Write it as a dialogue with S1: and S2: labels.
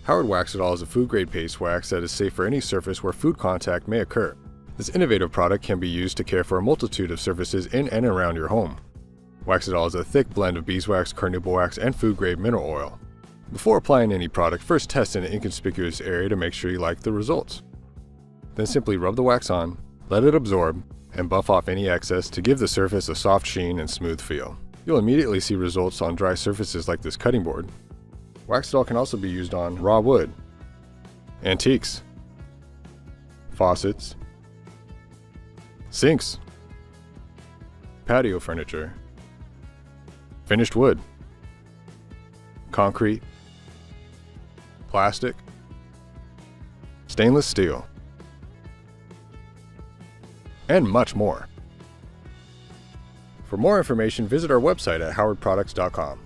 S1: Howard Wax It All is a food-grade paste wax that is safe for any surface where food contact may occur. This innovative product can be used to care for a multitude of surfaces in and around your home. Wax It All is a thick blend of beeswax, carnauba wax, and food-grade mineral oil. Before applying any product, first test in an inconspicuous area to make sure you like the results. Then simply rub the wax on, let it absorb, and buff off any excess to give the surface a soft sheen and smooth feel. You'll immediately see results on dry surfaces like this cutting board. Wax It All can also be used on raw wood, antiques, faucets, sinks, patio furniture, finished wood, concrete, plastic, stainless steel, and much more. For more information, visit our website at howardproducts.com.